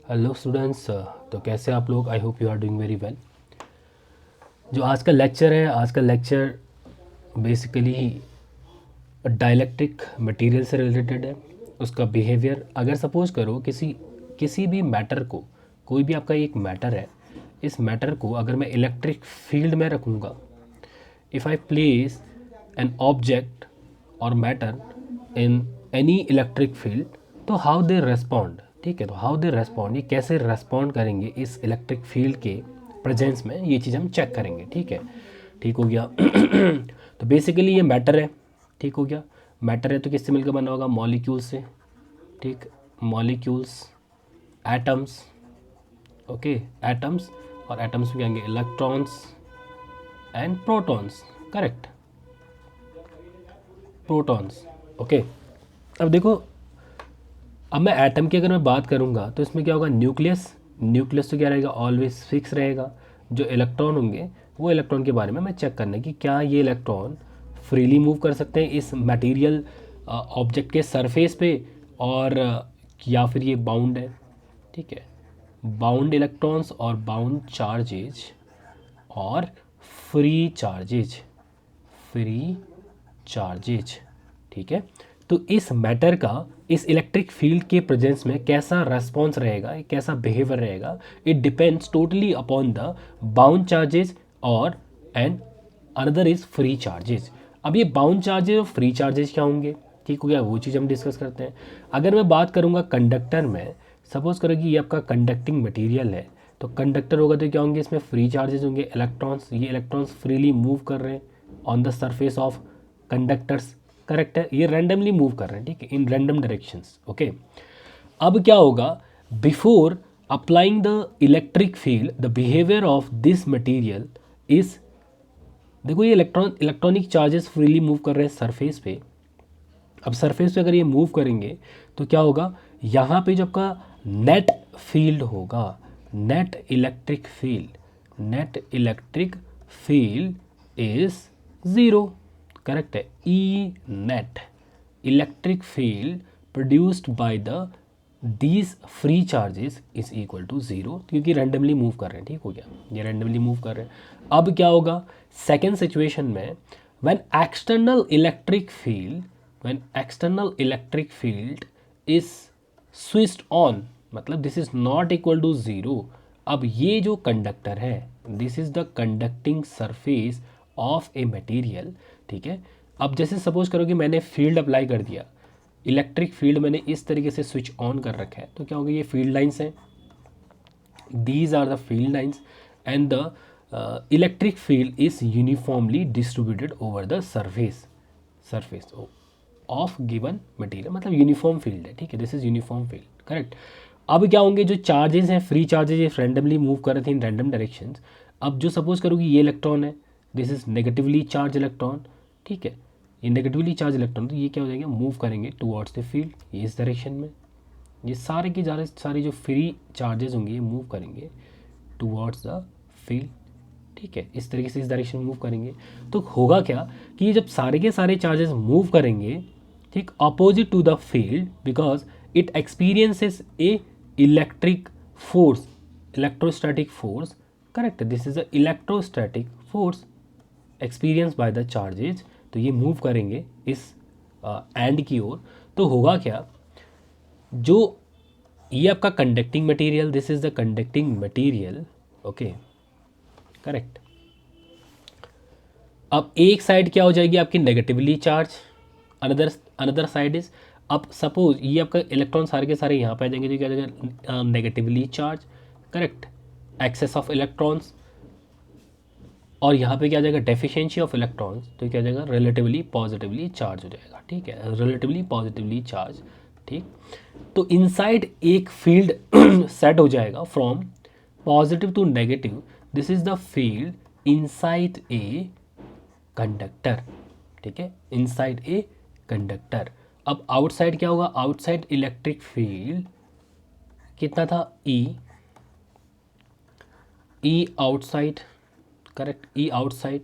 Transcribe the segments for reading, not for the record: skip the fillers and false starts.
Hello students. तो कैसे आप लोग? I hope you are doing very well. जो आज का लेक्चर है, आज का लेक्चर बेसिकली डाइलेक्ट्रिक मटेरियल से रिलेटेड है, उसका बिहेवियर। अगर सपोज करो किसी किसी भी मैटर को, कोई भी आपका एक मैटर है, इस मैटर को अगर मैं इलेक्ट्रिक फील्ड में रखूँगा, if I place an object और matter in any electric field, तो हाउ दे रेस्पॉन्ड। ठीक है, तो हाउ दे रेस्पॉन्ड, ये कैसे रेस्पॉन्ड करेंगे इस इलेक्ट्रिक फील्ड के प्रेजेंस में, ये चीज़ हम चेक करेंगे। ठीक है, ठीक हो गया। तो बेसिकली ये मैटर है। ठीक हो गया, मैटर है तो किससे मिलकर बना होगा? मॉलिक्यूल्स से। ठीक, मॉलिक्यूल्स, एटम्स। ओके, एटम्स, और एटम्स में क्या आएंगे? Electrons and protons. Correct, protons. Okay, अब देखो, अब मैं एटम की अगर मैं बात करूंगा तो इसमें क्या होगा? न्यूक्लियस। न्यूक्लियस तो क्या रहेगा? ऑलवेज फिक्स रहेगा। जो इलेक्ट्रॉन होंगे, वो इलेक्ट्रॉन के बारे में मैं चेक करना है कि क्या ये इलेक्ट्रॉन फ्रीली मूव कर सकते हैं इस मटेरियल ऑब्जेक्ट के सरफेस पे, और या फिर ये बाउंड है। ठीक है, बाउंड इलेक्ट्रॉन्स और बाउंड चार्जेज और फ्री चार्जेज, फ्री चार्जेज। ठीक है, तो इस मैटर का इस इलेक्ट्रिक फील्ड के प्रेजेंस में कैसा रेस्पॉन्स रहेगा, कैसा बिहेवियर रहेगा, it depends totally upon the bound charges और and another is free charges. अब ये बाउंड चार्जेस और फ्री चार्जेस क्या होंगे? ठीक हो गया, वो चीज़ हम डिस्कस करते हैं। अगर मैं बात करूँगा कंडक्टर में, सपोज करो कि ये आपका कंडक्टिंग मटेरियल है, तो कंडक्टर होगा तो क्या होंगे? इसमें फ्री चार्जेस होंगे, इलेक्ट्रॉन्स। ये इलेक्ट्रॉन्स फ्रीली मूव कर रहे हैं on the surface of conductors. Correct है, ये रैंडमली मूव कर रहे हैं। ठीक है, इन रैंडम डायरेक्शंस। ओके, अब क्या होगा? Before applying the electric field, the behaviour of this material is, देखो ये इलेक्ट्रॉनिक चार्जेस फ्रीली मूव कर रहे हैं सरफेस पे। अब सरफेस पे अगर ये मूव करेंगे तो क्या होगा? यहाँ पे जो आपका नेट फील्ड होगा, net electric field, net electric field is zero. Correct है, E net electric field produced by the these free charges is equal to zero, क्योंकि रैंडमली मूव कर रहे हैं। ठीक हो गया, ये रैंडमली मूव कर रहे हैं। अब क्या होगा सेकेंड सिचुएशन में? When external electric field, when external electric field is switched on, मतलब this is not equal to zero. अब ये जो कंडक्टर है, this is the conducting surface of a material. ठीक है, अब जैसे सपोज करो कि मैंने फील्ड अप्लाई कर दिया, इलेक्ट्रिक फील्ड मैंने इस तरीके से स्विच ऑन कर रखा है, तो क्या होगा? ये फील्ड लाइंस हैं, these are the field lines, and the electric field is uniformly distributed over the surface of given material, मतलब यूनिफॉर्म फील्ड है। ठीक है, this is uniform field. Correct. अब क्या होंगे? जो चार्जेस हैं, फ्री चार्जेस, ये रैंडमली मूव कर रहे थे इन रैंडम डायरेक्शंस। अब जो सपोज करो कि ये इलेक्ट्रॉन है, this is negatively charge electron. ठीक है, ये नेगेटिवली चार्ज इलेक्ट्रॉन, तो ये क्या हो जाएंगे? मूव करेंगे टुवर्ड्स द फील्ड, ये इस डायरेक्शन में। ये सारे के सारे जो फ्री चार्जेस होंगे ये मूव करेंगे टुवर्ड्स द फील्ड। ठीक है, इस तरीके से इस डायरेक्शन में मूव करेंगे। तो होगा क्या कि ये जब सारे के सारे चार्जेस मूव करेंगे, ठीक, opposite to the field, because it experiences a electric force, electrostatic force. Correct, this is a electrostatic force experience by the charges. तो ये मूव करेंगे इस एंड की ओर। तो होगा क्या? जो ये आपका conducting material, this is the conducting material. Okay, correct. अब एक साइड क्या हो जाएगी? आपकी negatively charge, another another side is, अब सपोज ये आपका इलेक्ट्रॉन सारे के सारे यहाँ पे आ जाएंगे, तो क्या हो जाएगा? Negatively charge. Correct, excess of electrons, और यहाँ पे क्या आ जाएगा? डेफिशिएंसी ऑफ इलेक्ट्रॉन्स, तो क्या आ जाएगा? रिलेटिवली पॉजिटिवली चार्ज हो जाएगा। ठीक है, रिलेटिवली पॉजिटिवली चार्ज। ठीक, तो इनसाइड एक फील्ड सेट हो जाएगा from positive to negative. This is the field inside a conductor. ठीक है, इनसाइड ए कंडक्टर। अब आउटसाइड क्या होगा? आउटसाइड इलेक्ट्रिक फील्ड कितना था? E, E outside. Correct, E outside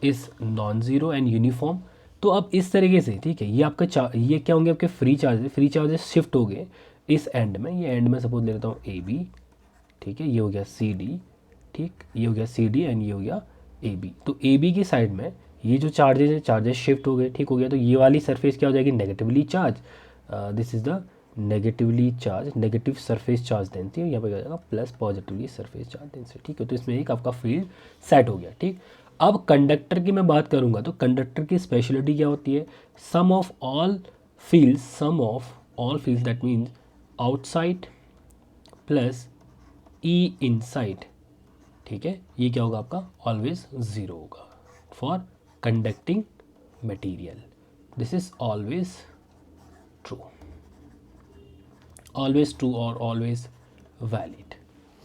is non zero and uniform. तो अब इस तरीके से, ठीक है, ये आपका ये क्या होंगे? आपके free charges, free charges shift हो गए इस एंड में, ये एंड में सपोज ले लेता हूँ ए बी, ठीक है, ये हो गया सी डी, ठीक, ये हो गया सी डी एंड ये हो गया ए बी। तो ए बी की साइड में ये जो चार्जेस है, चार्जेस शिफ्ट हो गए, ठीक हो गया। तो ये वाली सरफेस क्या हो जाएगी, negatively charge, this is the negatively charge, negative surface charge density, यहाँ पे क्या हो जाएगा plus positively surface charge density, ठीक है। तो इसमें एक आपका फील्ड सेट हो गया, ठीक। अब कंडक्टर की मैं बात करूँगा तो कंडक्टर की स्पेशलिटी क्या होती है, sum of all fields, sum of all fields that means outside plus E inside, ठीक है। ये क्या होगा आपका, ऑलवेज ज़ीरो होगा for conducting material, this is always true, always true और always valid,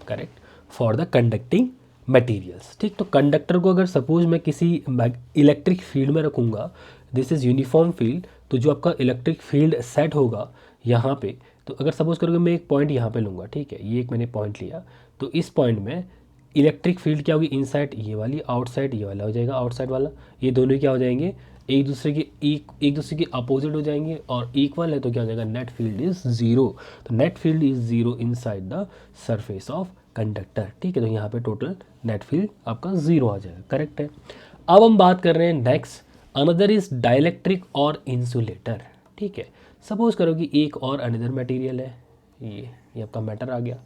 correct for the conducting materials, ठीक। तो कंडक्टर को अगर सपोज मैं किसी इलेक्ट्रिक फील्ड में रखूँगा, दिस इज़ यूनिफॉर्म फील्ड, तो जो आपका इलेक्ट्रिक फील्ड सेट होगा यहाँ पे, तो अगर सपोज करोगे मैं एक पॉइंट यहाँ पे लूँगा, ठीक है, ये एक मैंने पॉइंट लिया, तो इस पॉइंट में इलेक्ट्रिक फील्ड क्या होगी, इनसाइड ये वाली, आउटसाइड ये वाला हो जाएगा, आउटसाइड वाला, ये दोनों क्या हो जाएंगे, एक दूसरे के अपोजिट हो जाएंगे और इक्वल है, तो क्या हो जाएगा, नेट फील्ड इज़ ज़ीरो। तो net field is zero inside the surface of conductor, ठीक है। तो यहाँ पे टोटल नेट फील्ड आपका ज़ीरो आ जाएगा, करेक्ट है। अब हम बात कर रहे हैं नेक्स्ट, अनदर इज डाइलेक्ट्रिक और इंसुलेटर, ठीक है। सपोज करो कि एक और अनदर मटेरियल है, ये आपका मैटर आ गया,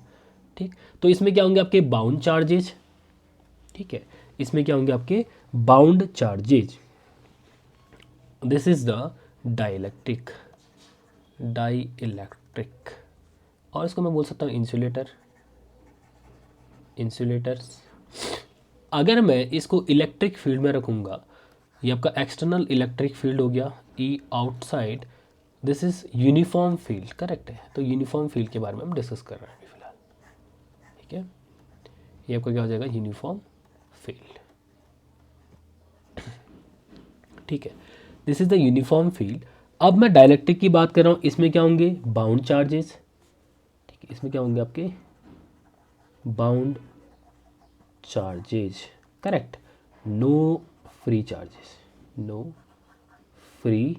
ठीक। तो इसमें क्या होंगे आपके बाउंड चार्जेज, ठीक है, इसमें क्या होंगे आपके bound charges, this is the dielectric, dielectric, और इसको मैं बोल सकता हूँ इंसुलेटर, इंसुलेटर्स। अगर मैं इसको इलेक्ट्रिक फील्ड में रखूँगा, ये आपका एक्सटर्नल इलेक्ट्रिक फील्ड हो गया, E outside, this is uniform field, correct है। तो यूनिफॉर्म फील्ड के बारे में हम डिस्कस कर रहे हैं फिलहाल, ठीक है। ये आपका क्या हो जाएगा, यूनिफॉर्म फील्ड, ठीक है, this is the uniform field. अब मैं डायलेक्ट्रिक की बात कर रहा हूँ, इसमें क्या होंगे बाउंड चार्जेस, ठीक है, इसमें क्या होंगे आपके bound charges, correct, no free charges, no free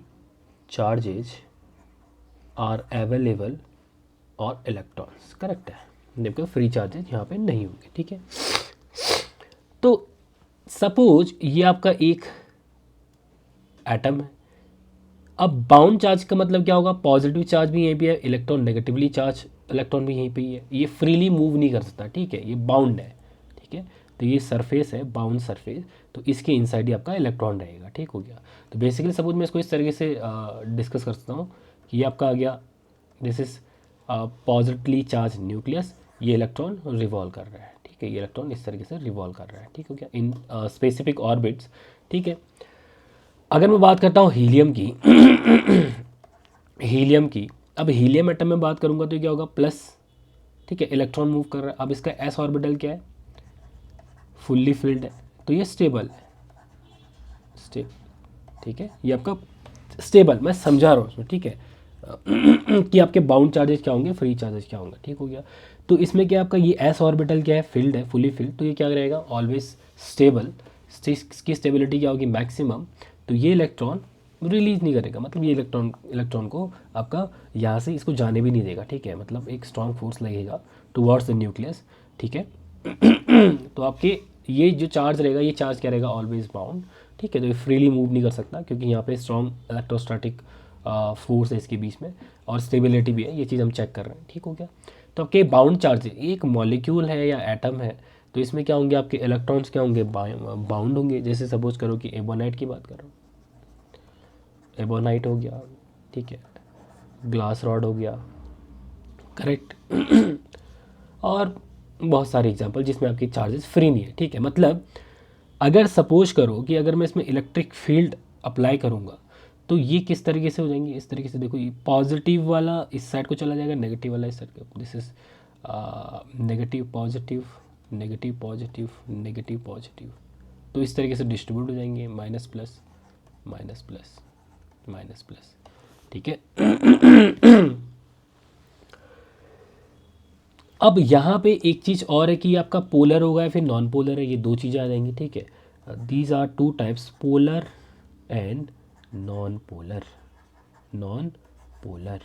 charges are available or electrons, correct है, जबकि फ्री चार्जेज यहाँ पे नहीं होंगे, ठीक है। तो सपोज ये आपका एक एटम है, अब बाउंड चार्ज का मतलब क्या होगा, पॉजिटिव चार्ज भी यहीं पे है, इलेक्ट्रॉन नेगेटिवली चार्ज इलेक्ट्रॉन भी यहीं पे ही है, ये फ्रीली मूव नहीं कर सकता, ठीक है, ये बाउंड है, ठीक है। तो ये सरफेस है बाउंड सरफेस, तो इसके इनसाइड ही आपका इलेक्ट्रॉन रहेगा, ठीक हो गया। तो बेसिकली सपोज मैं इसको इस तरीके से डिस्कस कर सकता हूँ कि ये आपका आ गया, this is positively charge nucleus, ये इलेक्ट्रॉन रिवॉल्व कर रहा है, ठीक है, ये इलेक्ट्रॉन इस तरीके से रिवॉल्व कर रहा है, ठीक हो गया, इन स्पेसिफिक ऑर्बिट्स, ठीक है। अगर मैं बात करता हूँ हीलियम की हीलियम की, अब हीलियम एटम में बात करूँगा तो क्या होगा प्लस, ठीक है, इलेक्ट्रॉन मूव कर रहा है। अब इसका एस ऑर्बिटल क्या है, फुल्ली फिल्ड है, तो ये स्टेबल है, ठीक है, ये आपका स्टेबल, मैं समझा रहा हूँ उसमें, ठीक है कि आपके बाउंड चार्जेस क्या होंगे, फ्री चार्जेस क्या होंगे, ठीक हो गया। तो इसमें क्या आपका ये एस ऑर्बिटल क्या है, फील्ड है, फुली फिल्ड, तो ये क्या रहेगा ऑलवेज स्टेबल, इसकी स्टेबिलिटी क्या होगी मैक्सिमम, तो ये इलेक्ट्रॉन रिलीज नहीं करेगा, मतलब ये इलेक्ट्रॉन को आपका यहाँ से इसको जाने भी नहीं देगा, ठीक है, मतलब एक स्ट्रॉन्ग फोर्स लगेगा टुवर्ड्स द न्यूक्लियस, ठीक है तो आपके ये जो चार्ज रहेगा, ये चार्ज क्या रहेगा ऑलवेज बाउंड, ठीक है। तो ये फ्रीली मूव नहीं कर सकता क्योंकि यहाँ पे स्ट्रॉन्ग इलेक्ट्रोस्टैटिक फोर्स है इसके बीच में, और स्टेबिलिटी भी है, ये चीज़ हम चेक कर रहे हैं, ठीक हो गया। तो आपके बाउंड चार्ज, एक मॉलिक्यूल है या एटम है, तो इसमें क्या होंगे आपके इलेक्ट्रॉन्स क्या होंगे बाउंड होंगे। जैसे सपोज करो कि एबोनाइट की बात कर रहा हूँ, एबोनाइट हो गया, ठीक है, ग्लास रॉड हो गया, करेक्ट और बहुत सारे एग्जांपल जिसमें आपकी चार्जेस फ्री नहीं है, ठीक है। मतलब अगर सपोज करो कि अगर मैं इसमें इलेक्ट्रिक फील्ड अप्लाई करूँगा तो ये किस तरीके से हो जाएंगे, इस तरीके से, देखो ये पॉजिटिव वाला इस साइड को चला जाएगा, नेगेटिव वाला इस साइड को, this is negative positive, negative positive, negative positive, तो इस तरीके से डिस्ट्रीब्यूट हो जाएंगे, minus plus minus plus minus plus, ठीक है अब यहाँ पे एक चीज़ और है कि आपका पोलर होगा या फिर नॉन पोलर है, ये दो चीज़ें आ जाएंगी, ठीक है। These are two types, polar and non polar, non polar,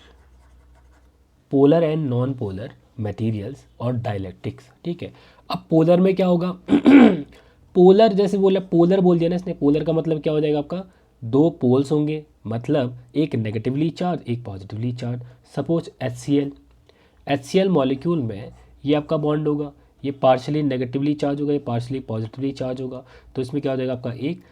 polar and non polar materials or dielectrics, ठीक है। अब पोलर में क्या होगा पोलर जैसे बोला, पोलर बोल दिया ना इसने, पोलर का मतलब क्या हो जाएगा आपका, दो पोल्स होंगे, मतलब एक नेगेटिवली चार्ज एक positively charge. Suppose HCl molecule में ये आपका बॉन्ड होगा, ये पार्शली नेगेटिवली चार्ज होगा, ये पार्शली पॉजिटिवली चार्ज होगा। तो इसमें क्या हो जाएगा आपका, एक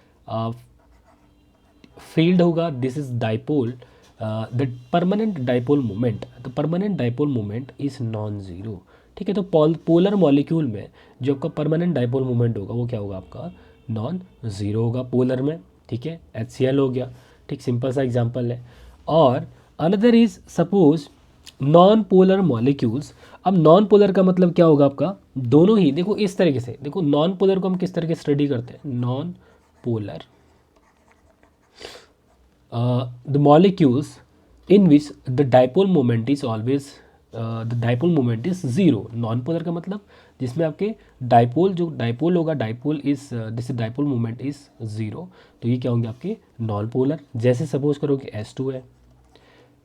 फील्ड होगा, this is dipole, the permanent dipole moment, the permanent dipole moment is non zero, ठीक है। तो पोलर मॉलिक्यूल में जो आपका परमानेंट डाइपोल मोमेंट होगा वो क्या होगा आपका, नॉन ज़ीरो होगा पोलर में, ठीक है। HCl हो गया, ठीक, सिंपल सा एग्जांपल है। और another is suppose non polar molecules. अब नॉन पोलर का मतलब क्या होगा आपका, दोनों ही देखो इस तरीके से, देखो नॉन पोलर को हम किस तरह के स्टडी करते हैं, non polar the molecules in which the dipole moment is always the dipole moment is zero। Non polar का मतलब जिसमें आपके डाइपोल, जो डाइपोल होगा, dipole is this dipole moment is zero, तो ये क्या होंगे आपके नॉन पोलर। जैसे सपोज करो कि H2 है,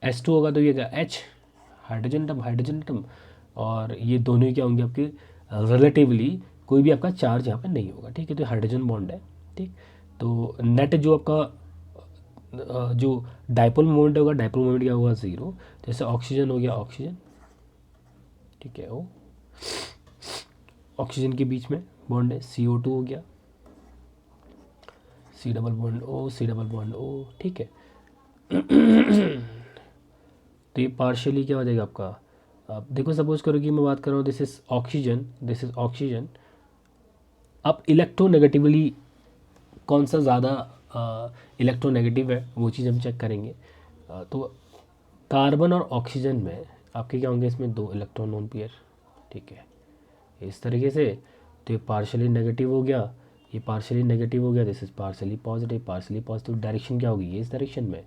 H2 होगा तो ये क्या H, हाइड्रोजन एटम, और ये दोनों ही क्या होंगे आपके रिलेटिवली, कोई भी आपका चार्ज यहाँ पे नहीं होगा, ठीक है। तो हाइड्रोजन बॉन्ड है, ठीक। तो नेट जो आपका जो डाइपोल मोमेंट होगा, डाइपोल मोमेंट क्या होगा, ज़ीरो। जैसे ऑक्सीजन हो गया, ऑक्सीजन, ठीक है, ओ ऑक्सीजन के बीच में बॉन्ड है, CO2 हो गया, C double bond O, C double bond O, ठीक है। तो ये पार्शियली क्या हो जाएगा आपका, आप देखो सपोज करो कि मैं बात कर रहा हूँ, this is oxygen, this is oxygen. अब इलेक्ट्रोनेगेटिवली कौन सा ज़्यादा इलेक्ट्रोनेगेटिव है वो चीज़ हम चेक करेंगे। तो कार्बन और ऑक्सीजन में आपके क्या होंगे, इसमें दो इलेक्ट्रॉन लोन पेयर, ठीक है, इस तरीके से। तो ये पार्शली नेगेटिव हो गया, ये पार्शली नेगेटिव हो गया, this is partially positive, partially positive. Direction क्या होगी, ये इस डायरेक्शन में,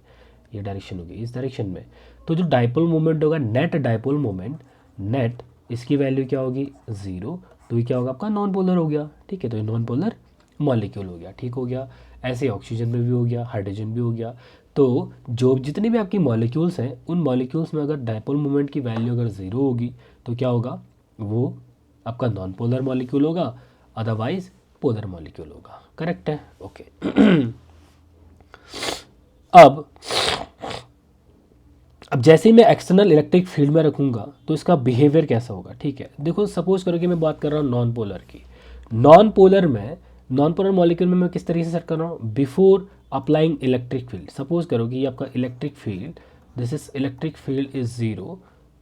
ये डायरेक्शन होगी इस डायरेक्शन में। तो जो डाइपोल मोमेंट होगा, नेट डाइपोल मोमेंट, नेट इसकी वैल्यू क्या होगी, ज़ीरो। तो ये क्या होगा आपका, नॉन पोलर हो गया, ठीक है। तो ये नॉन पोलर मॉलिक्यूल हो गया, ठीक हो गया। ऐसे ऑक्सीजन में भी हो गया, हाइड्रोजन भी हो गया। तो जो जितने भी आपकी मॉलिक्यूल्स हैं, उन मॉलिक्यूल्स में अगर डाइपोल मोमेंट की वैल्यू अगर ज़ीरो होगी तो क्या होगा, वो आपका नॉन पोलर मॉलिक्यूल होगा, अदरवाइज पोलर मॉलिक्यूल होगा। करेक्ट है, ओके। अब जैसे ही मैं एक्सटर्नल इलेक्ट्रिक फील्ड में रखूँगा तो इसका बिहेवियर कैसा होगा, ठीक है। देखो सपोज करो कि मैं बात कर रहा हूँ नॉन पोलर की। नॉन पोलर में, नॉन पोलर मॉलिक्यूल में मैं किस तरीके से सेट कर रहा हूँ, before applying electric field. Suppose करो कि ये आपका electric field, this is electric field is zero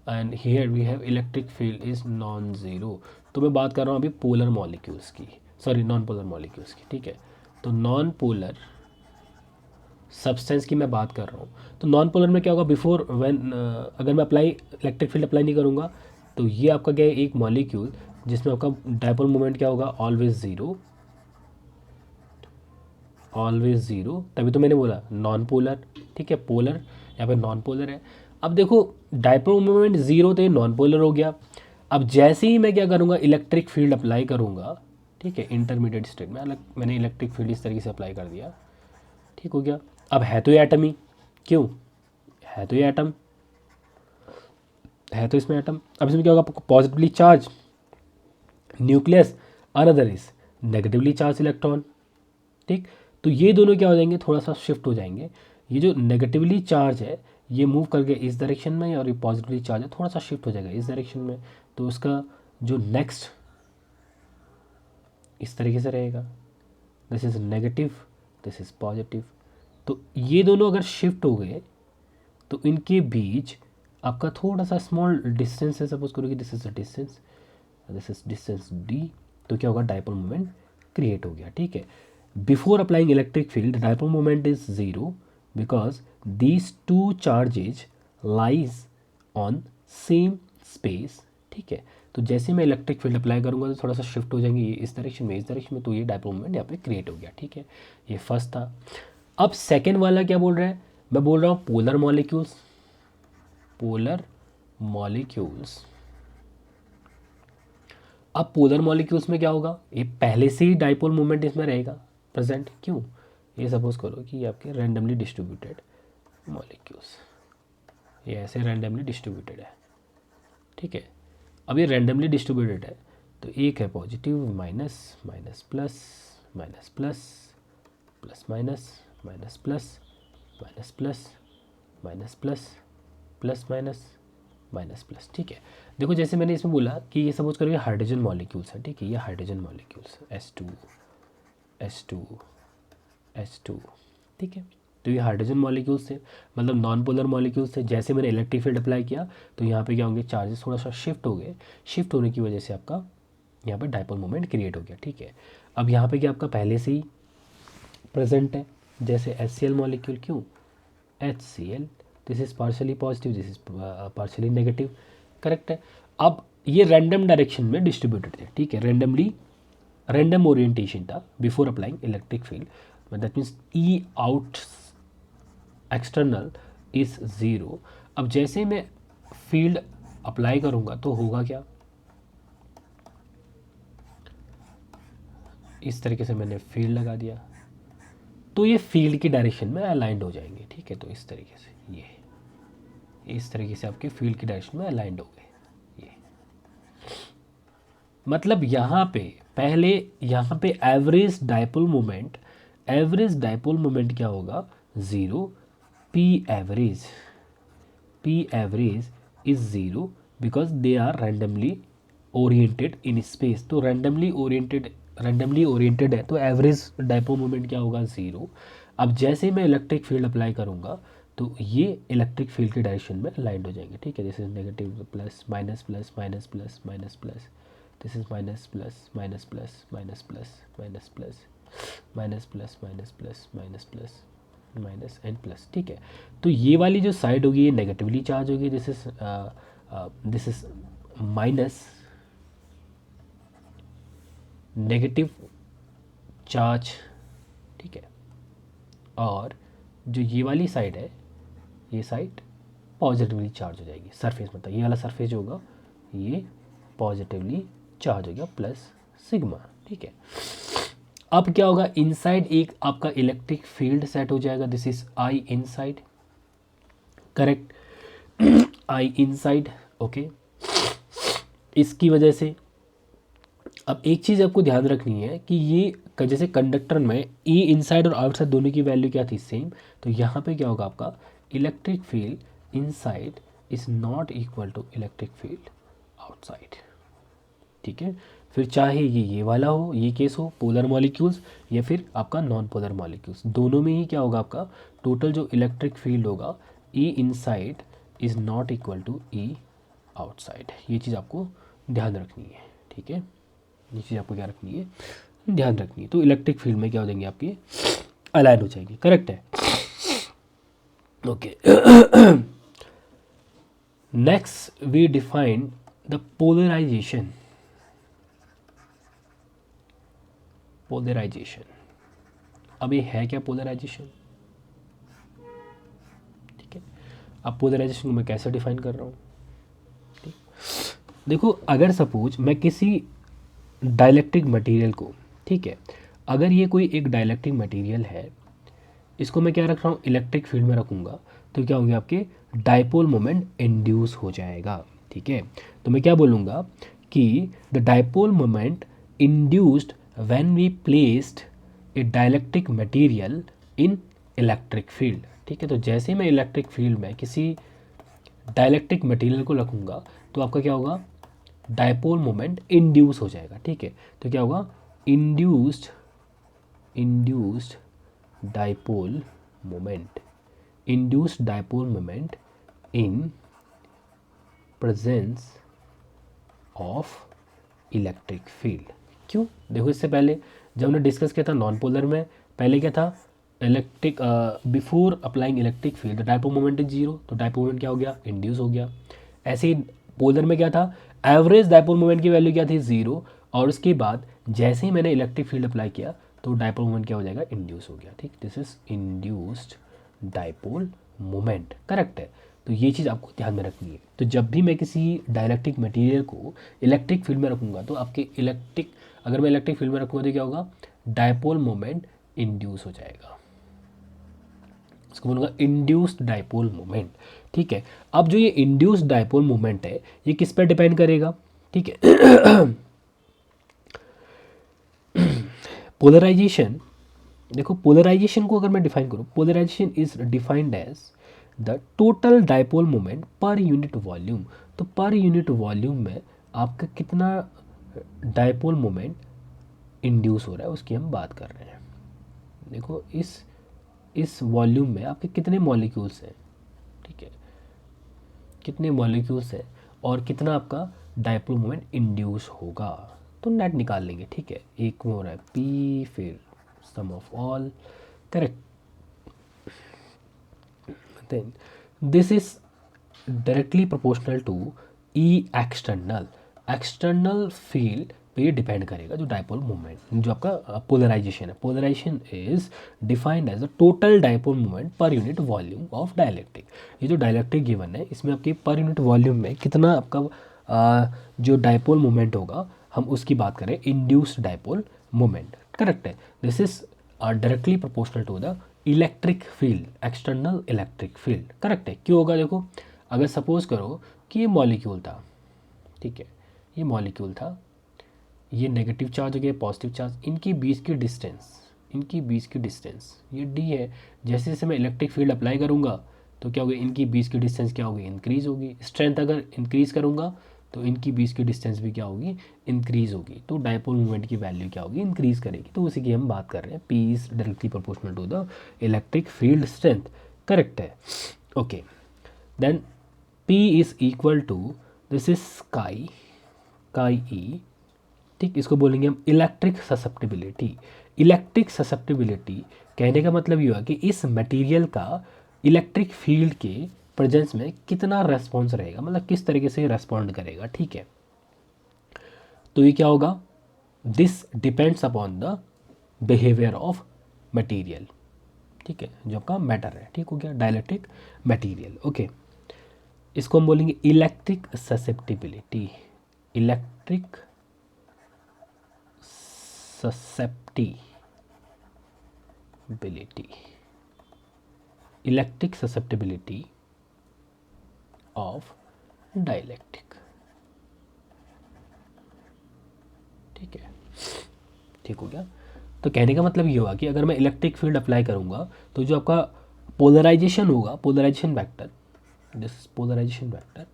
and here we have electric field is non zero. तो मैं बात कर रहा हूँ अभी पोलर मॉलिक्यूल्स की, सॉरी नॉन पोलर मॉलिक्यूल्स की, ठीक है। तो नॉन पोलर सब्सटेंस की मैं बात कर रहा हूँ। तो नॉन पोलर में क्या होगा, बिफोर व्हेन अगर मैं इलेक्ट्रिक फील्ड अप्लाई नहीं करूँगा तो ये आपका क्या है, एक मॉलिक्यूल जिसमें आपका डाइपोल मोमेंट क्या होगा, ऑलवेज ज़ीरो, ऑलवेज ज़ीरो। तभी तो मैंने बोला नॉन पोलर, ठीक है, पोलर यहाँ पे नॉन पोलर है। अब देखो डाइपोल मोमेंट ज़ीरो, तो ये नॉन पोलर हो गया। अब जैसे ही मैं क्या करूँगा, इलेक्ट्रिक फील्ड अप्लाई करूँगा, ठीक है, इंटरमीडिएट स्टेट में मैंने इलेक्ट्रिक फील्ड इस तरीके से अप्लाई कर दिया, ठीक हो गया। अब है तो ये एटम ही, क्यों है तो ये एटम, है तो इसमें एटम। अब इसमें क्या होगा, positively charge nucleus, another is negatively charge electron, ठीक। तो ये दोनों क्या हो जाएंगे, थोड़ा सा शिफ्ट हो जाएंगे। ये जो नेगेटिवली चार्ज है ये मूव करके इस डायरेक्शन में, और ये पॉजिटिवली चार्ज है थोड़ा सा शिफ्ट हो जाएगा इस डायरेक्शन में। तो उसका जो नेक्स्ट इस तरीके से रहेगा, this is negative, this is positive. तो ये दोनों अगर शिफ्ट हो गए तो इनके बीच आपका थोड़ा सा स्मॉल डिस्टेंस है। सपोज करो कि this is the distance, this is distance d। तो क्या होगा, डाइपोल मोमेंट क्रिएट हो गया, ठीक है। Before applying electric field dipole moment is zero because these two charges lies on same space, ठीक है। तो जैसे मैं इलेक्ट्रिक फील्ड अप्लाई करूंगा तो थोड़ा सा शिफ्ट हो जाएंगे, ये इस डायरेक्शन में, इस डायरेक्शन में। तो ये डाइपोल मोमेंट यहाँ पे क्रिएट हो गया, ठीक है। ये फर्स्ट था। अब सेकेंड वाला क्या बोल रहा है, मैं बोल रहा हूँ पोलर मॉलिक्यूल्स, पोलर मॉलिक्यूल्स। अब पोलर मॉलिक्यूल्स में क्या होगा, ये पहले से ही डाइपोल मोमेंट इसमें रहेगा प्रेजेंट, क्यों, ये सपोज करो कि ये आपके रैंडमली डिस्ट्रीब्यूटेड मॉलिक्यूल्स, ये ऐसे रैंडमली डिस्ट्रीब्यूटेड है, ठीक है। अब ये रैंडमली डिस्ट्रीब्यूटेड है, तो एक है positive, minus, minus plus, minus plus, plus minus, minus plus, minus plus, minus plus, plus minus, minus plus. ठीक है, देखो जैसे मैंने इसमें बोला कि ये सपोज करो ये हाइड्रोजन मॉलिक्यूल्स है, ठीक है, ये hydrogen molecules H2 H2 H2, ठीक है। तो ये हाइड्रोजन मॉलिक्यूल्स थे, मतलब नॉन पोलर मॉलिक्यूल्स थे। जैसे मैंने इलेक्ट्रिक फील्ड अप्लाई किया तो यहाँ पे क्या होंगे, चार्जेस थोड़ा सा शिफ्ट हो गए, शिफ्ट होने की वजह से आपका यहाँ पे डाइपोल मोमेंट क्रिएट हो गया, ठीक है। अब यहाँ पे क्या आपका पहले से ही प्रेजेंट है, जैसे HCl मॉलिक्यूल, क्यों HCl, this is partially positive, this is partially negative, correct है। अब ये रैंडम डायरेक्शन में डिस्ट्रीब्यूटेड थे, ठीक है, रैंडम ओरिएंटेशन था before applying electric field, that means E out external is zero. अब जैसे मैं फील्ड अप्लाई करूँगा तो होगा क्या, इस तरीके से मैंने फील्ड लगा दिया तो ये फील्ड की डायरेक्शन में अलाइंड हो जाएंगे, ठीक है। तो इस तरीके से ये इस तरीके से आपके फील्ड की डायरेक्शन में अलाइंड हो गए ये। मतलब यहाँ पे एवरेज डाइपोल मोमेंट क्या होगा, zero. P average is zero because they are randomly oriented in space. तो रैंडमली ओरिएंटेड है तो एवरेज डाइपोल मोमेंट क्या होगा, ज़ीरो। अब जैसे मैं इलेक्ट्रिक फील्ड अप्लाई करूँगा तो ये इलेक्ट्रिक फील्ड के डायरेक्शन में अलाइंड हो जाएंगे, ठीक है। This is negative, plus, minus plus, minus plus, minus plus, this is minus plus, minus plus, minus plus, minus plus, minus plus, minus plus, minus plus, minus and plus, ठीक है। तो ये वाली जो साइड होगी ये नेगेटिवली चार्ज होगी, this is minus negative charge, ठीक है। और जो ये वाली साइड है ये साइड पॉजिटिवली चार्ज हो जाएगी, सरफेस मतलब ये वाला सरफेस जो होगा ये पॉजिटिवली चार्ज हो गया, प्लस सिग्मा, ठीक है। अब क्या होगा, इनसाइड एक आपका इलेक्ट्रिक फील्ड सेट हो जाएगा, this is I inside, correct, I inside, okay. इसकी वजह से अब एक चीज़ आपको ध्यान रखनी है कि ये जैसे कंडक्टर में ई इनसाइड और आउटसाइड दोनों की वैल्यू क्या थी, सेम। तो यहाँ पे क्या होगा आपका electric field inside is not equal to electric field outside, ठीक है। फिर चाहे ये वाला हो, ये केस हो पोलर मॉलिक्यूल्स, या फिर आपका नॉन पोलर मॉलिक्यूल्स, दोनों में ही क्या होगा आपका टोटल जो इलेक्ट्रिक फील्ड होगा E inside is not equal to E outside. ये चीज़ आपको ध्यान रखनी है, ठीक है। ये चीज़ आपको क्या रखनी है, ध्यान रखनी है। तो इलेक्ट्रिक फील्ड में क्या हो जाएंगे आपके अलाइन हो जाएंगे, करेक्ट है, okay. Next we define the polarisation. अब ये है क्या पोलराइजेशन, ठीक है। अब पोलराइजेशन को मैं कैसे डिफाइन कर रहा हूँ, ठीक। देखो अगर सपोज मैं किसी डाइलेक्ट्रिक मटेरियल को, ठीक है, अगर ये कोई एक डाइलेक्ट्रिक मटेरियल है, इसको मैं क्या रख रहा हूँ, इलेक्ट्रिक फील्ड में रखूँगा, तो क्या होंगे आपके डाइपोल मोमेंट इंड्यूस हो जाएगा, ठीक है। तो मैं क्या बोलूँगा कि the dipole moment induced when we placed a dielectric material in electric field, ठीक है। तो जैसे मैं इलेक्ट्रिक फील्ड में किसी डाइलेक्ट्रिक मटेरियल को रखूँगा तो आपका क्या होगा, डाइपोल मोमेंट इंड्यूस हो जाएगा, ठीक है। तो क्या होगा, induced dipole moment in presence of electric field. क्यों, देखो इससे पहले जब हमने डिस्कस किया था नॉन पोलर में, पहले क्या था, electric before applying electric field dipole moment is zero, तो डाइपोल मोमेंट क्या हो गया, इंड्यूस हो गया। ऐसे ही पोलर में क्या था, एवरेज डाइपोल मोमेंट की वैल्यू क्या थी, ज़ीरो, और उसके बाद जैसे ही मैंने इलेक्ट्रिक फील्ड अप्लाई किया तो डाइपोल मोमेंट क्या हो जाएगा, इंड्यूस हो गया, ठीक। This is induced dipole moment, correct है। तो ये चीज़ आपको ध्यान में रखनी है। तो जब भी मैं किसी डाइलेक्ट्रिक मटेरियल को इलेक्ट्रिक फील्ड में रखूँगा तो आपके अगर मैं इलेक्ट्रिक फील्ड में रखूँगा तो क्या होगा, डाइपोल मोमेंट इंड्यूस हो जाएगा, इसको बोलूँगा इंड्यूस्ड डाइपोल मोमेंट। ठीक है, अब जो ये इंड्यूस्ड डाइपोल मोमेंट है ये किस पर डिपेंड करेगा? ठीक है, पोलराइजेशन, देखो पोलराइजेशन को अगर मैं डिफाइन करूँ, polarisation is defined as the total dipole moment per unit volume. तो पर यूनिट वॉल्यूम में आपका कितना डाइपोल मोमेंट इंड्यूस हो रहा है उसकी हम बात कर रहे हैं। देखो इस वॉल्यूम में आपके कितने मॉलिक्यूल्स हैं, ठीक है, कितने मॉलिक्यूल्स हैं और कितना आपका डाइपोल मोमेंट इंड्यूस होगा, तो नेट निकाल लेंगे। ठीक है, एक में हो रहा है पी, फिर sum of all, correct. Then this is directly proportional to E external. External field पे ये डिपेंड करेगा जो डाइपोल मोमेंट, जो आपका पोलराइजेशन है। Polarisation is defined as the total dipole moment per unit volume of dielectric. ये जो dielectric given है इसमें आपकी पर यूनिट वॉल्यूम में कितना आपका जो डाइपोल मोमेंट होगा हम उसकी बात करें, इंड्यूस्ड डाइपोल मोमेंट, करेक्ट है। This is directly proportional to the electric field, external electric field, correct है। क्यों होगा? देखो अगर सपोज करो कि ये मॉलिक्यूल था, ठीक है, ये मॉलिक्यूल था, ये नेगेटिव चार्ज हो गया, पॉजिटिव चार्ज, इनकी बीच की डिस्टेंस ये डी है। जैसे जैसे मैं इलेक्ट्रिक फील्ड अप्लाई करूँगा तो क्या होगी, इनकी बीच की डिस्टेंस क्या होगी, इंक्रीज़ होगी। स्ट्रेंथ अगर इंक्रीज़ करूँगा तो इनकी बीच की डिस्टेंस भी क्या होगी, इंक्रीज़ होगी। तो डाइपोल मोमेंट की वैल्यू क्या होगी, इंक्रीज़ करेगी। तो उसी की हम बात कर रहे हैं, P is directly proportional to the electric field strength, correct है। Okay, then P is equal to, this is chi E, ठीक, इसको बोलेंगे हम इलेक्ट्रिक ससेप्टिबिलिटी। इलेक्ट्रिक ससेप्टिबिलिटी कहने का मतलब ये हुआ कि इस मटेरियल का इलेक्ट्रिक फील्ड के प्रेजेंस में कितना रेस्पॉन्स रहेगा, मतलब किस तरीके से रेस्पॉन्ड करेगा। ठीक है, तो ये क्या होगा, this depends upon the behaviour of material. ठीक है, जो आपका मैटर है, ठीक हो गया, डाइलेक्ट्रिक मटेरियल। ओके, इसको हम बोलेंगे electric susceptibility. Electric susceptibility, electric susceptibility of dielectric. ठीक है, ठीक हो गया। तो कहने का मतलब ये हुआ कि अगर मैं इलेक्ट्रिक फील्ड अप्लाई करूंगा तो जो आपका पोलराइजेशन होगा, polarisation vector, this polarisation vector,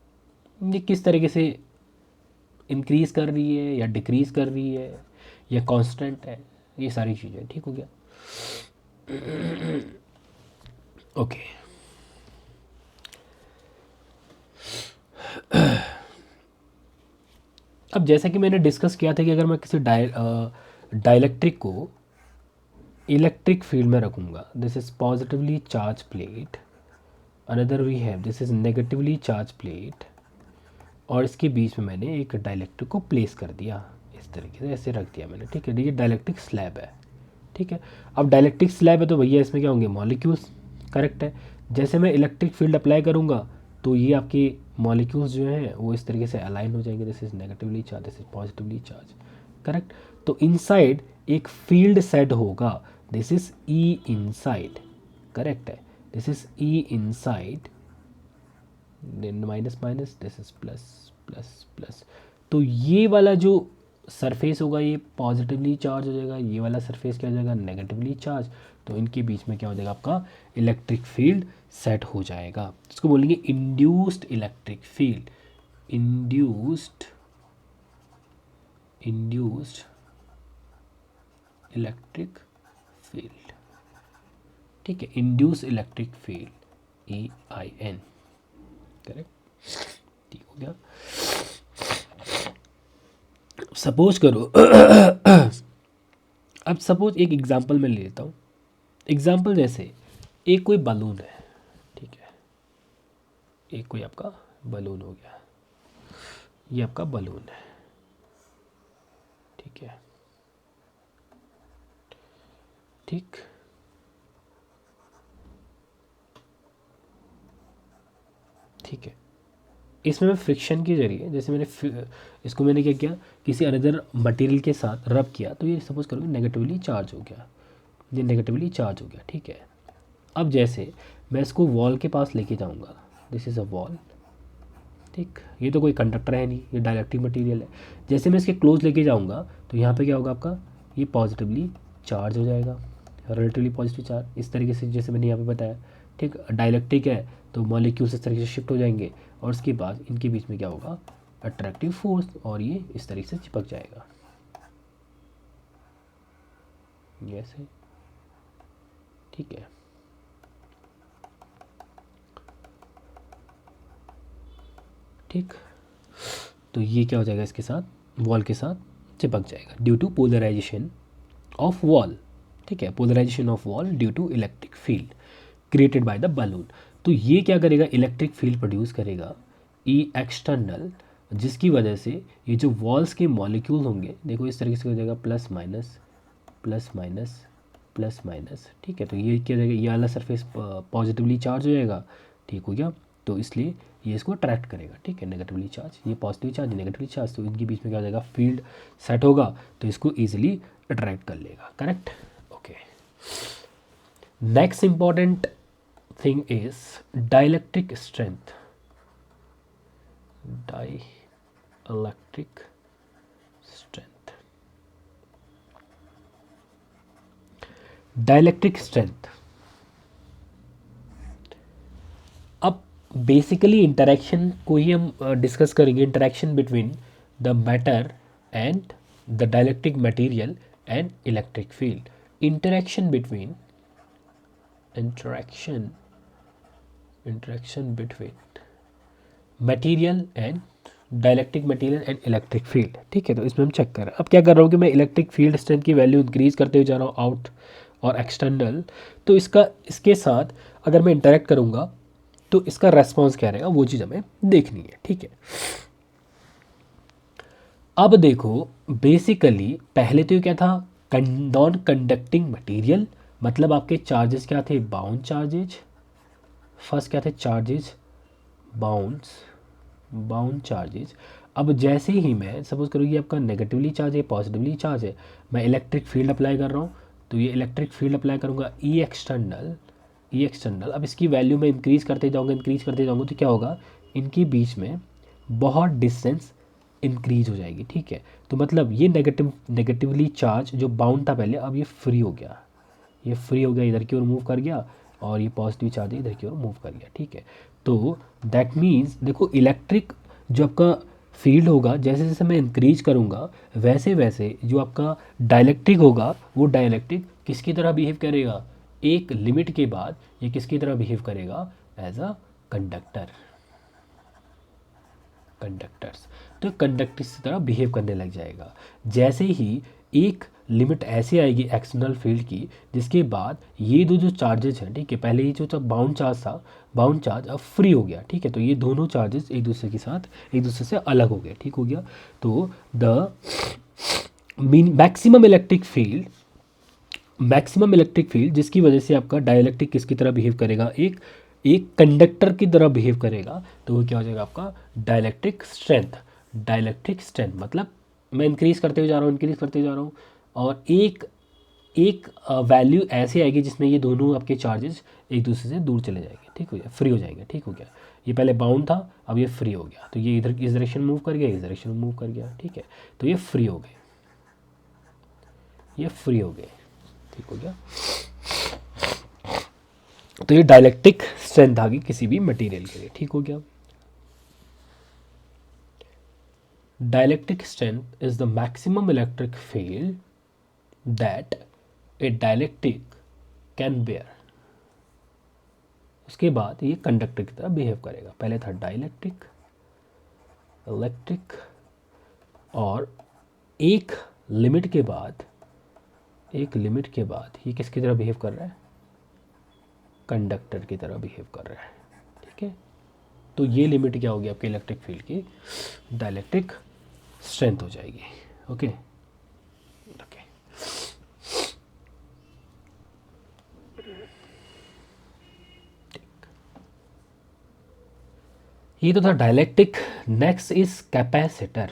ये किस तरीके से इंक्रीज कर रही है या डिक्रीज कर रही है या कांस्टेंट है, ये सारी चीज़ें। ठीक हो गया। ओके, अब जैसा कि मैंने डिस्कस किया था कि अगर मैं किसी डाइलेक्ट्रिक को इलेक्ट्रिक फील्ड में रखूँगा, this is positively charge plate, another we have this is negatively charge plate, और इसके बीच में मैंने एक डाइलेक्ट्रिक को प्लेस कर दिया, इस तरीके से ऐसे रख दिया मैंने। ठीक है, ये डाइलेक्ट्रिक स्लैब है। ठीक है, अब डाइलेक्ट्रिक स्लैब है तो भैया इसमें क्या होंगे, मॉलिक्यूल्स, करेक्ट है। जैसे मैं इलेक्ट्रिक फील्ड अप्लाई करूँगा तो ये आपके मॉलिक्यूल्स जो हैं वो इस तरीके से अलाइन हो जाएंगे, this is negatively charge, this is positively charge, correct. तो इनसाइड एक फील्ड सेट होगा, this is E inside, correct है, this is E inside, minus minus, this is plus plus plus. तो ये वाला जो सरफेस होगा ये पॉजिटिवली चार्ज हो जाएगा, ये वाला सरफेस क्या हो जाएगा, नेगेटिवली चार्ज। तो इनके बीच में क्या हो जाएगा, आपका इलेक्ट्रिक फील्ड सेट हो जाएगा। इसको बोलेंगे induced electric field, induced electric field. ठीक है, induced electric field, EIN, correct, ठीक हो गया। सपोज करो अब सपोज एक एग्जांपल मैं ले लेता हूँ। एग्जांपल जैसे एक कोई बलून है, ठीक है, एक कोई आपका बलून हो गया, ये आपका बलून है, ठीक है, ठीक, ठीक है। इसमें मैं फ्रिक्शन के जरिए, जैसे इसको मैंने क्या किया, किसी अनदर मटेरियल के साथ रब किया तो ये सपोज करो नेगेटिवली चार्ज हो गया, ये नेगेटिवली चार्ज हो गया। ठीक है, अब जैसे मैं इसको वॉल के पास लेके जाऊंगा, दिस इज़ अ वॉल, ठीक, ये तो कोई कंडक्टर है नहीं, ये डाइलेक्ट्रिक मटेरियल है। जैसे मैं इसके क्लोज लेके जाऊंगा तो यहाँ पे क्या होगा आपका, ये पॉजिटिवली चार्ज हो जाएगा, रिलेटिवली पॉजिटिव चार्ज, इस तरीके से जैसे मैंने यहाँ पे बताया। ठीक, डाइलेक्ट्रिक है तो मॉलिक्यूल्स इस तरीके से शिफ्ट हो जाएंगे और उसके बाद इनके बीच में क्या होगा, अट्रैक्टिव फोर्स, और ये इस तरीके से चिपक जाएगा जैसे। ठीक है, ठीक, तो ये क्या हो जाएगा, इसके साथ वॉल के साथ चिपक जाएगा due to polarisation of wall. ठीक है, polarisation of wall due to electric field created by the balloon. तो ये क्या करेगा, इलेक्ट्रिक फील्ड प्रोड्यूस करेगा ई एक्सटर्नल, जिसकी वजह से ये जो वॉल्स के मॉलिक्यूल होंगे, देखो इस तरीके से हो जाएगा plus minus plus minus plus minus. ठीक है, तो ये क्या हो जाएगा, ये वाला सरफेस पॉजिटिवली चार्ज हो जाएगा। ठीक हो गया, तो इसलिए ये इसको अट्रैक्ट करेगा। ठीक है, नेगेटिवली चार्ज, ये पॉजिटिव चार्ज, नेगेटिवली चार्ज, तो इनके बीच में क्या हो जाएगा, फील्ड सेट होगा, तो इसको ईजिली अट्रैक्ट कर लेगा। Correct, okay. Next important thing is dielectric strength. Dielectric strength. Dielectric strength. अब बेसिकली इंटरेक्शन को ही हम डिस्कस करेंगे, interaction between the matter and the dielectric material and electric field. Interaction between interaction between material and dielectric material and electric field. ठीक है, तो इसमें हम check कर रहे हैं। अब क्या कर रहा हूँ कि मैं इलेक्ट्रिक फील्ड स्ट्रेंथ की वैल्यू इंक्रीज करते हुए जा रहा हूँ आउट और एक्सटर्नल, तो इसके साथ अगर मैं इंटरेक्ट करूँगा तो इसका रेस्पॉन्स क्या रहेगा, वो चीज़ हमें देखनी है। ठीक है, अब देखो बेसिकली पहले तो क्या था, नॉन कंडक्टिंग मटेरियल, मतलब आपके चार्जेस क्या थे, बाउंड चार्जेज। फर्स्ट क्या थे, चार्जेज बाउंड चार्जेज। अब जैसे ही मैं सपोज करूँ कि आपका नेगेटिवली चार्ज है, पॉजिटिवली चार्ज है, मैं इलेक्ट्रिक फील्ड अप्लाई कर रहा हूँ, तो ये इलेक्ट्रिक फील्ड अप्लाई करूँगा ई एक्सटर्नल। अब इसकी वैल्यू मैं इंक्रीज़ करते जाऊँगा तो क्या होगा, इनके बीच में बहुत डिस्टेंस इंक्रीज हो जाएगी। ठीक है, तो मतलब ये नेगेटिवली चार्ज जो बाउंड था पहले, अब ये फ्री हो गया, इधर की ओर मूव कर गया, और ये पॉजिटिव चार्ज इधर की ओर मूव कर गया। ठीक है, तो दैट मीन्स देखो इलेक्ट्रिक जो आपका फील्ड होगा, जैसे जैसे मैं इंक्रीज करूँगा वैसे वैसे जो आपका डाइलेक्ट्रिक होगा, वो डाइलेक्ट्रिक किसकी तरह बिहेव करेगा, एक लिमिट के बाद ये किसकी तरह बिहेव करेगा, एज अ कंडक्टर्स। तो कंडक्टर्स की तरह बिहेव करने लग जाएगा। जैसे ही एक लिमिट ऐसे आएगी एक्सटर्नल फील्ड की, जिसके बाद ये जो चार्जेस हैं, ठीक है, पहले ये जो बाउंड चार्ज था, बाउंड चार्ज अब फ्री हो गया। ठीक है, तो ये दोनों चार्जेस एक दूसरे के साथ एक दूसरे से अलग हो गए। ठीक हो गया, तो द मैक्सिमम इलेक्ट्रिक फील्ड जिसकी वजह से आपका डाइलेक्ट्रिक किसकी तरह बिहेव करेगा, एक कंडक्टर की तरह बिहेव करेगा, तो वो क्या हो जाएगा आपका डाइलेक्ट्रिक स्ट्रेंथ मतलब मैं इंक्रीज करते जा रहा हूँ और एक वैल्यू ऐसे आएगी जिसमें ये दोनों आपके चार्जेस एक दूसरे से दूर चले जाएंगे। ठीक हो गया, फ्री हो जाएंगे। ठीक हो गया, ये पहले बाउंड था, अब ये फ्री हो गया, तो ये इधर इस डायरेक्शन मूव कर गया, इस डायरेक्शन में मूव कर गया। ठीक है, तो ये फ्री हो गए। ठीक हो गया, तो ये डाइलेक्ट्रिक स्ट्रेंथ आ गई किसी भी मटेरियल के लिए। ठीक हो गया, dielectric strength is the maximum electric field that a dielectric can bear. उसके बाद ये कंडक्टर की तरह बिहेव करेगा। पहले था डाइलेक्ट्रिक, इलेक्ट्रिक, और एक लिमिट के बाद ये किसकी तरह बिहेव कर रहा है, कंडक्टर की तरह बिहेव कर रहा है। ठीक है, तो ये लिमिट क्या होगी आपके इलेक्ट्रिक फील्ड की, डाइलेक्ट्रिक स्ट्रेंथ हो जाएगी। ओके, ये तो था dielectric. Next is capacitor.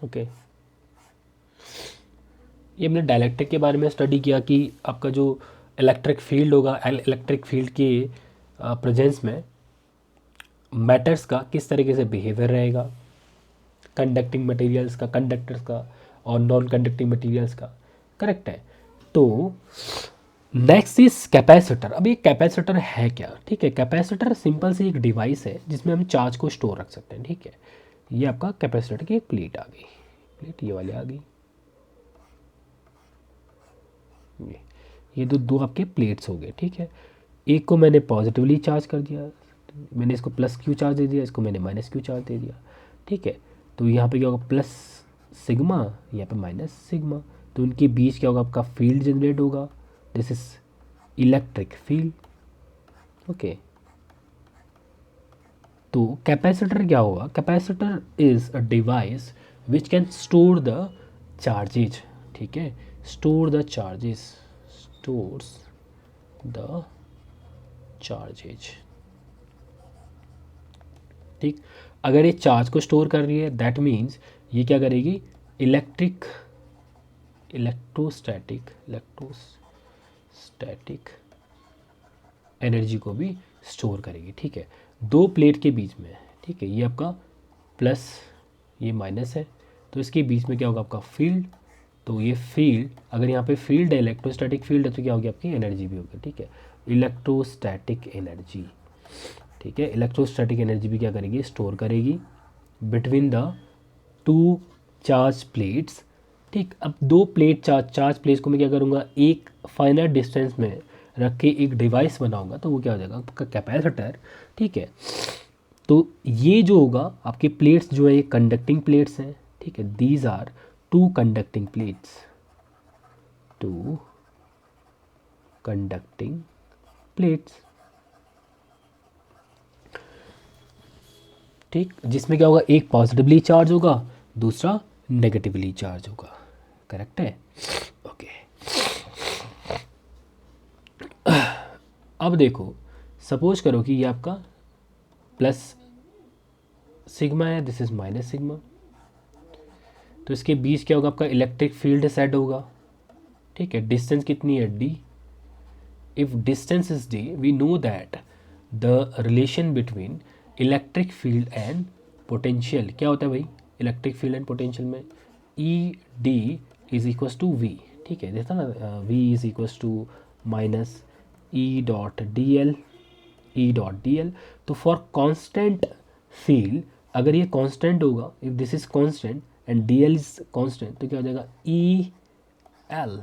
Okay, ये हमने डायलैक्ट्रिक के बारे में स्टडी किया कि आपका जो इलेक्ट्रिक फील्ड होगा, इलेक्ट्रिक फील्ड के प्रेजेंस में मैटर्स का किस तरीके से बिहेवियर रहेगा, कंडक्टिंग मटेरियल्स का, कंडक्टर्स का और नॉन कंडक्टिंग मटेरियल्स का। करेक्ट है। तो नेक्स्ट इज कैपेसिटर। अब ये कैपेसिटर है क्या? ठीक है, कैपेसिटर सिंपल सी एक डिवाइस है जिसमें हम चार्ज को स्टोर रख सकते हैं। ठीक है, ये आपका कैपेसिटर की एक प्लेट आ गई, प्लेट ये वाली आ गई, ये दो आपके प्लेट्स हो गए। ठीक है, एक को मैंने पॉजिटिवली चार्ज कर दिया, मैंने इसको प्लस क्यू चार्ज दे दिया, इसको मैंने माइनस क्यू चार्ज दे दिया। ठीक है, तो यहाँ पे क्या होगा, प्लस सिग्मा, यहाँ पे माइनस सिग्मा, तो उनके बीच क्या होगा, आपका फील्ड जनरेट होगा। This is electric field. Okay, तो कैपेसिटर क्या होगा? Capacitor is a device which can store the charges. ठीक है, store the charges, stores the charges. ठीक, अगर ये चार्ज को स्टोर कर रही है दैट मीन्स ये क्या करेगी, इलेक्ट्रोस्टैटिक एनर्जी को भी स्टोर करेगी। ठीक है, दो प्लेट के बीच में, ठीक है, ये आपका प्लस ये माइनस है, तो इसके बीच में क्या होगा, आपका फील्ड। तो ये फील्ड, अगर यहाँ पे फील्ड है, इलेक्ट्रोस्टैटिक फील्ड है, तो क्या होगी, आपकी एनर्जी भी होगी। ठीक है, इलेक्ट्रोस्टैटिक एनर्जी। ठीक है, इलेक्ट्रोस्टैटिक एनर्जी भी क्या करेगी, स्टोर करेगी between the two charge plates. ठीक, अब दो प्लेट चार्ज प्लेट्स को मैं क्या करूँगा, एक फाइनाइट डिस्टेंस में रख के एक डिवाइस बनाऊंगा, तो वो क्या हो जाएगा, आपका कैपेसिटर। ठीक है, तो ये जो होगा आपके प्लेट्स जो है ये कंडक्टिंग प्लेट्स हैं। ठीक है, these are two conducting plates, two conducting plates. ठीक, जिसमें क्या होगा, एक पॉजिटिवली चार्ज होगा, दूसरा नेगेटिवली चार्ज होगा। करेक्ट है। ओके, अब देखो, सपोज करो कि ये आपका प्लस सिग्मा है, दिस इज माइनस सिग्मा, तो इसके बीच क्या होगा, आपका इलेक्ट्रिक फील्ड सेट होगा। ठीक है, डिस्टेंस कितनी है, D. If distance is D, we know that the relation between electric field and potential क्या होता है भाई, इलेक्ट्रिक फील्ड एंड पोटेंशियल में E D is equals to V. ठीक है, देखा ना, V is equals to minus E dot D L, E dot D L. तो फॉर कांस्टेंट फील्ड, अगर ये कांस्टेंट होगा, if this is constant and D L is constant, तो क्या हो जाएगा, E L,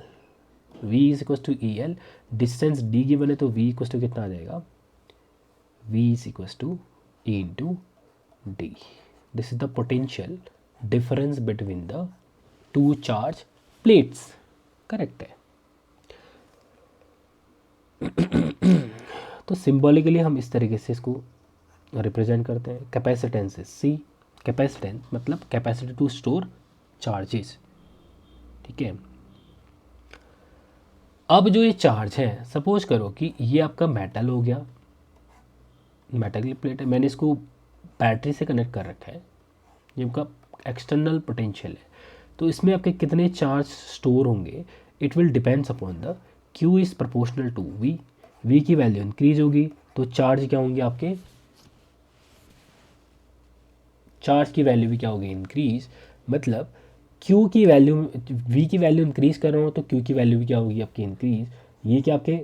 V is equals to E L. Distance D given है, तो वी इक्वस टू कितना आ जाएगा, V is equals to E into D. This is the potential difference between the two charge plates. Correct है। तो symbolically हम इस तरीके से इसको रिप्रेजेंट करते हैं। कैपेसिटेंस इज सी, कैपेसिटेंस मतलब कैपेसिटी टू स्टोर चार्जेस। ठीक है, अब जो ये चार्ज है, सपोज करो कि ये आपका मेटल हो गया, मेटल की प्लेट है, मैंने इसको बैटरी से कनेक्ट कर रखा है, ये आपका एक्सटर्नल पोटेंशियल है। तो इसमें आपके कितने चार्ज स्टोर होंगे, it will depends upon the Q is proportional to V। V की वैल्यू इंक्रीज होगी तो चार्ज क्या होंगे, आपके चार्ज की वैल्यू भी क्या होगी, इंक्रीज। मतलब Q की वैल्यू, V की वैल्यू इंक्रीज कर रहा हूँ तो Q की वैल्यू भी क्या होगी, आपकी इंक्रीज। ये क्या आपके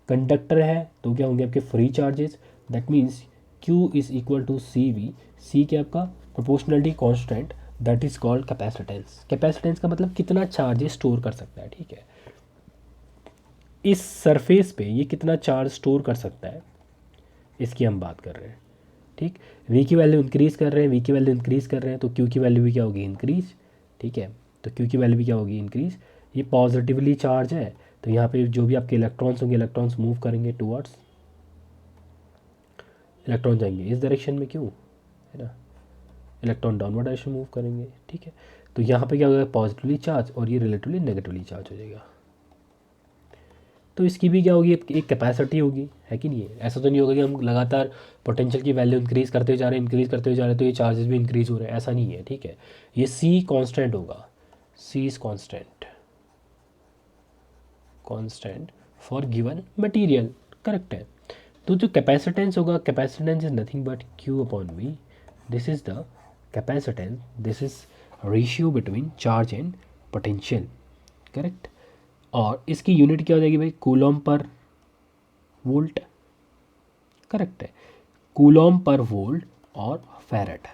कंडक्टर है, तो क्या होंगे आपके free charges. That means Q is equal to C V. C क्या आपका proportionality constant, that is called capacitance. Capacitance का मतलब कितना चार्जेस स्टोर कर सकता है। ठीक है, इस सरफेस पे ये कितना चार्ज स्टोर कर सकता है, इसकी हम बात कर रहे हैं। ठीक, V की वैल्यू इंक्रीज कर रहे हैं, V की वैल्यू इंक्रीज कर रहे हैं, तो Q की वैल्यू भी क्या होगी, इंक्रीज। ठीक है, तो Q की वैल्यू भी क्या होगी, इंक्रीज। ये पॉजिटिवली चार्ज है, तो यहाँ पे जो भी आपके इलेक्ट्रॉन्स होंगे, इलेक्ट्रॉन्स मूव करेंगे टूवर्ड्स, इलेक्ट्रॉन जाएंगे इस डायरेक्शन में, क्यों है ना, इलेक्ट्रॉन डाउनवर्ड डायरेक्शन मूव करेंगे। ठीक है, तो यहाँ पे क्या होगा, पॉजिटिवली चार्ज, और ये रिलेटिवली नेगेटिवली चार्ज हो जाएगा। तो इसकी भी क्या होगी, एक कैपेसिटी होगी, है कि नहीं है। ऐसा तो नहीं होगा कि हम लगातार पोटेंशियल की वैल्यू इंक्रीज़ करते जा रहे हैं, तो ये चार्जेस भी इंक्रीज़ हो रहे हैं, ऐसा नहीं है। ठीक है, ये सी कांस्टेंट होगा, C is constant for given material, correct है। तो जो कैपेसिटेंस होगा, capacitance is nothing but Q upon V, this is the capacitance, this is ratio between charge and potential, correct. और इसकी यूनिट क्या हो जाएगी भाई, कूलॉम पर वोल्ट, करेक्ट है, कूलॉम पर वोल्ट और farad.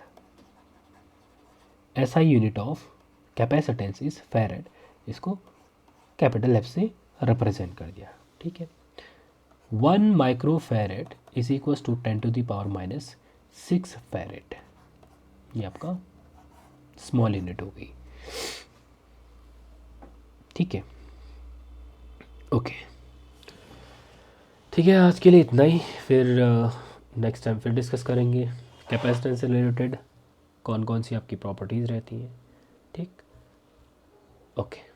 SI unit of capacitance is farad, इसको कैपिटल F से रिप्रेजेंट कर दिया, ठीक है। 1 micro farad is equal to 10⁻⁻6 farad, ये आपका स्मॉल यूनिट हो गई, ठीक है। ओके, ठीक है, आज के लिए इतना ही, फिर नेक्स्ट टाइम फिर डिस्कस करेंगे कैपेसिटेंस से रिलेटेड कौन कौन सी आपकी प्रॉपर्टीज़ रहती हैं, ठीक। ओके।